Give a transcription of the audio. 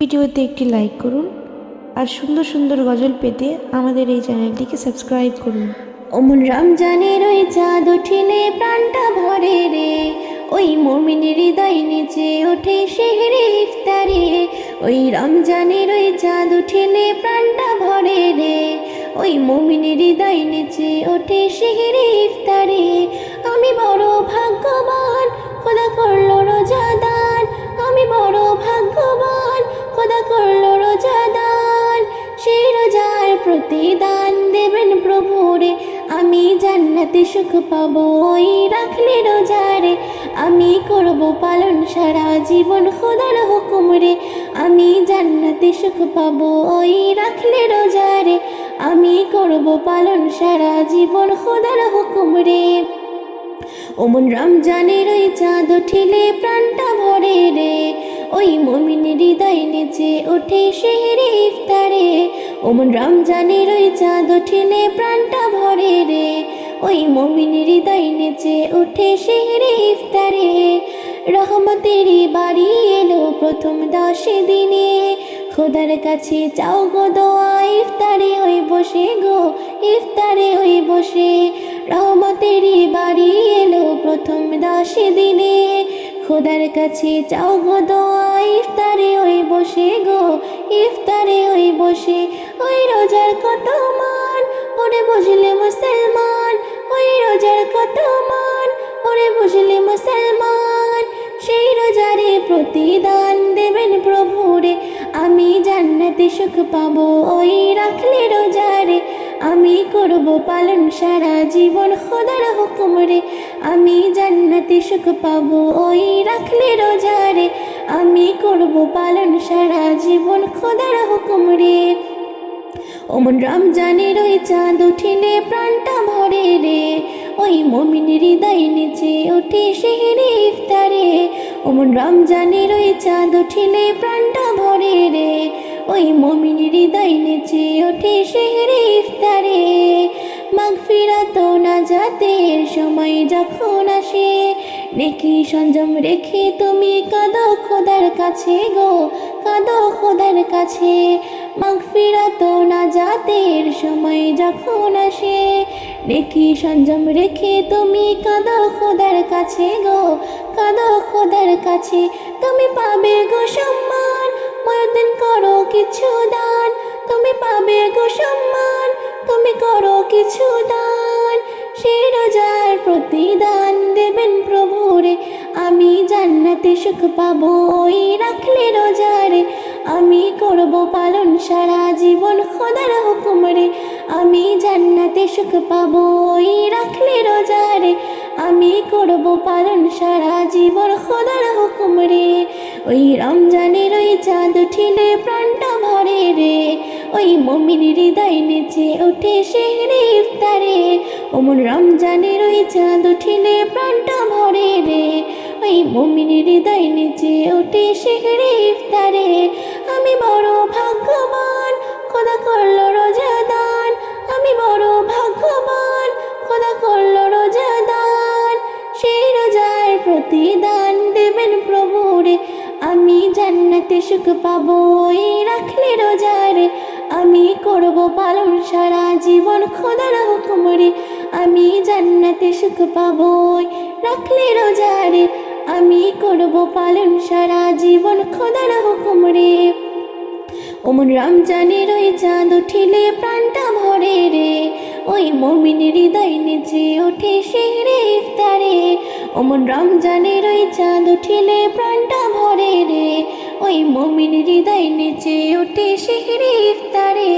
ভিডিওতে একটি লাইক করুন আর সুন্দর সুন্দর গজল পেতে আমাদের এই চ্যানেলটিকে সাবস্ক্রাইব করুন। অমন রমজানের ওই চাঁদ উঠিলে প্রাণটা ভরে রে, ওই মুমিনের হৃদয় নিচে ওঠে সেহরে ইফতারে। ওই রমজানের ওই চাঁদ উঠিলে প্রাণটা ভরে রে, ওই মুমিনের হৃদয় নিচে ওঠে সেহরে ইফতারে। আমি বড় ভাগ্যবান, খোদা করলো রোজাদান। আমি বড় ভাগ্যবান, খোদা করলো রোজাদান। সেই রোজার প্রতিদান দেবেন প্রভুরে, আমি জান্নাতে সুখ পাবো ওই রাখলে রোজারে। আমি করব পালন সারা জীবন খোদার হুকুম রে, আমি জান্নাতে সুখ পাবো ওই রাখলে রোজারে। আমি করব পালন সারা জীবন খোদার হুকুম রে। ওমন রমজানের ওই চাঁদ উঠিলে প্রাণটা ভরে রে, ওই মুমিনের হৃদয় নিচে ওঠে সেহরে ইফতারে। ওমন রমজানের ওই চাঁদ উঠিলে প্রাণটা ভরে রে, ওই মুমিনের হৃদয় নিচে ওঠে সেহরে ইফতারে। রহমতেরই বাড়ি এলো প্রথম 10 দিনে, খোদার কাছে চাও গো দোয়া ইফতারে ওই বসে গো, ইফতারে ওই বসে। রহমতেরই বাড়ি এলো প্রথম 10 দিনে, খোদার কাছে চাও গো দোয়া ইফতারে ওই বসে গো, ইফতারে ওই বসে। ওই রোজার কত মান ওরে বুঝলে মুসলমান, ওই রোজার কত মান ওরে বুঝলে মুসলমান। সেই রোজারে প্রতিদান দেবেন প্রভুরে, আমি জান্নাতে সুখ পাবো ওই রাখলে রোজারে। আমি করব পালন সারা জীবন খোদার হুকুম রে, আমি জান্নাতে সুখ পাবো ওই রাখলে রোজারে। আমি করব পালন সারা জীবন খোদার হুকুম রে। ওমন রমজানের ওই চাঁদ উঠিলে প্রাণটা ভরে রে, ওই মুমিনের হৃদয় নিচে ওঠে সেহরে ইফতারে। ওমন রমজানের ওই চাঁদ উঠিলে প্রাণটা ভরে রে, ওই মুমিনের হৃদয় নিচে ওঠে সেহরে ইফতারে। মাগফিরাত ও নাজাতের সময় যখন আসে, নেকি সংযম রেখে তুমি কাঁদো খোদার কাছে গো, কাঁদো খোদার কাছে। মাগফিরাত ও নাজাতের সময় যখন আসে, নেকি সংযম রেখে তুমি কাঁদো খোদার কাছে গো, কাঁদো খোদার কাছে। তুমি পাবে গো সম্মান, ময়দিন করো কিছু দান। তুমি পাবে গো সম্মান, তুমি করো কিছু দান। সেই রোজার প্রতিদান দেবেন প্রভুরে, আমি জান্নাতে সুখ পাবো ওই রাখলে রোজারে। আমি করব পালন সারা জীবন খোদার হুকুম রে, আমি জান্নাতে সুখ পাবো ওই রাখলে রোজারে। আমি করব পালন সারা জীবন খোদার হুকুম রে। ওই রমজানের ওই চাঁদ উঠিলে প্রাণটা ভরে রে, ওই মুমিনের হৃদয় নিচে ওঠে সেহরে ইফতারে। ওমন রমজানের ওই চাঁদ উঠিলে প্রাণটা ভরে রে, ওই মুমিনের হৃদয় নিচে ওঠে সেহরে ইফতারে। আমি বড় ভাগ্যবান, খোদা করলো রোজাদান। আমি বড় ভাগ্যবান, খোদা করলো রোজাদান। সেই রোজার প্রতিদান দেবেন প্রভুরে, আমি জান্নাতে সুখ পাবো ওই রাখলে রোজারে। আমি করব পালন সারা জীবন খোদার হুকুম রে, আমি জান্নাতে সুখ পাবো ওই রাখলে রোজারে। আমি করব পালন সারা জীবন খোদার হুকুম রে। ওমন রমজানের ওই চাঁদ উঠিলে প্রাণটা ভরে রে, ওই মুমিনের হৃদয় নিচে ওঠে সেহরে ইফতারে। ওমন রমজানের ওই চাঁদ উঠিলে প্রাণটা ভরে রে, ওই মুমিনের হৃদয় নিচে ওঠে সেহরে ইফতারে।